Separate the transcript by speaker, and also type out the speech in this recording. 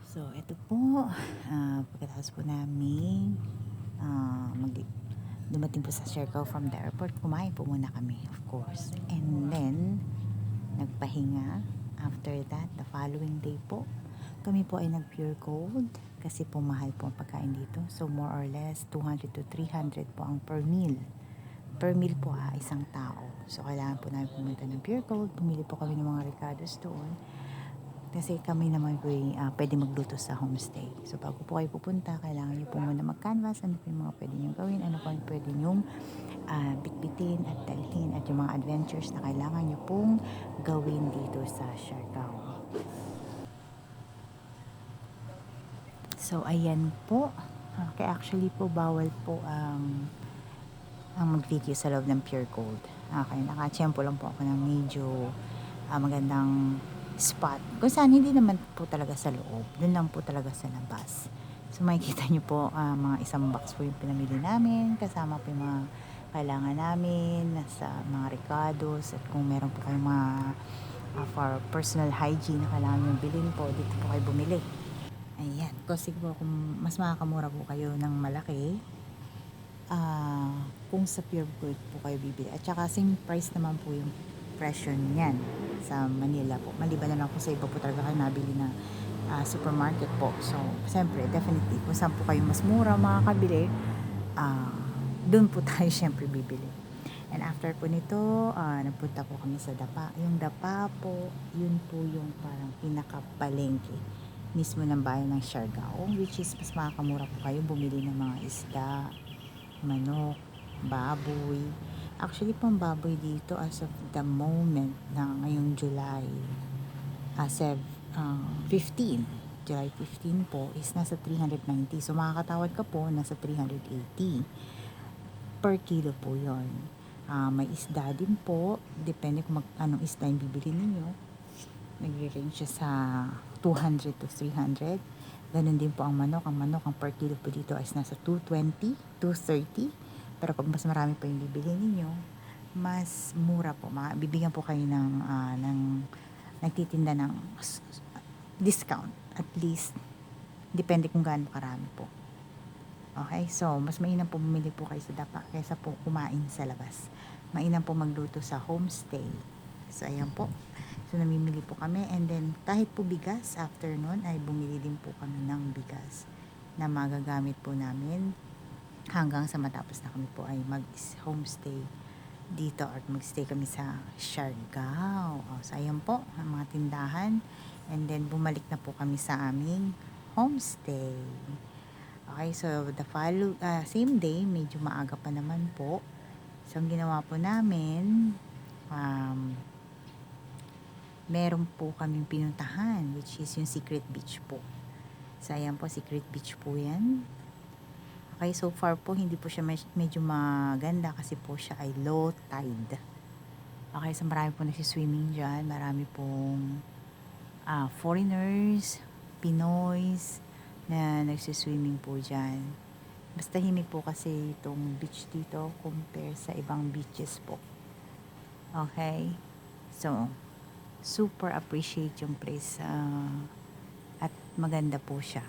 Speaker 1: So, ito po, pagkatapos po namin dumating po sa Siargao from the airport, kumain po muna kami, of course. And then, nagpahinga. After that, the following day po, kami po ay nag-pure gold kasi po mahal po ang pagkain dito. So, more or less, 200 to 300 po ang per meal. Per meal po isang tao. So, kailangan po namin pumunta ng pure gold. Bumili po kami ng mga ricados doon. Kasi kami naman po pwede magluto sa homestay. So bago po kayo pupunta, kailangan nyo po muna mag-canvas. Ano po yung mga pwede nyo gawin, ano po yung pwede nyo bitbitin at dalhin, at yung mga adventures na kailangan nyo pong gawin dito sa Siargao. So ayan po. Okay, actually po bawal po ang mag-video sa loob ng Pure Gold. Okay, nakachempo lang po ako ng medyo magandang spot kung saan hindi naman po talaga sa loob, dun lang po talaga sa labas. So makikita nyo po mga isang box po yung pinamili namin, kasama po yung mga kailangan namin sa mga ricados, at kung meron po kayong mga for personal hygiene na kailangan nyo bilhin po, dito po kayo bumili. Ayan, kasi po kung mas makakamura po kayo ng malaki kung sa Pure Gold po kayo bibili, at saka same price naman po yung presyo niyan sa Manila po, maliban na lang po sa iba po talaga kayo nabili na supermarket po. So siyempre definitely kung saan po kayo mas mura makakabili, doon po tayo siyempre bibili. And after po nito, nagpunta po kami sa Dapa. Yung Dapa po, yun po yung parang pinakapalengke mismo ng bayan ng Siargao, which is mas makakamura po kayo bumili ng mga isda, manok, baboy. Actually, pang baboy dito as of the moment na ngayong July 15, July 15 po is nasa 390. So makakatawad ka po, nasa 380 per kilo po yon. May isda din po, depende kung anong isda yung bibili ninyo. Nagre-range siya sa 200 to 300. Ganun din po ang manok. Ang manok, ang per kilo po dito is nasa 220, 230. Pero pag mas marami pa yung bibili ninyo, mas mura po. Bibigyan po kayo ng nagtitinda ng discount. At least, depende kung gaano karami po. Okay, so mas mainam po bumili po kayo sa Dapa kaysa po kumain sa labas. Mainam po magluto sa homestay. So ayan po. So namimili po kami, and then kahit po bigas, after nun ay bumili din po kami ng bigas na magagamit po namin hanggang sa matapos na kami po ay mag-homestay dito, or magstay kami sa Siargao. So ayan po ang mga tindahan, and then bumalik na po kami sa aming homestay. Okay, so the same day, medyo maaga pa naman po. So ang ginawa po namin, meron po kaming pinuntahan, which is yung Secret Beach po. So ayan po, Secret Beach po yan. Okay, so far po hindi po siya medyo maganda kasi po siya ay low tide. Okay, so marami po nagsiswimming dyan, marami pong foreigners, Pinoys na nagsiswimming po dyan. Mas tahimik po kasi itong beach dito compare sa ibang beaches po. Okay, so super appreciate yung place, at maganda po siya.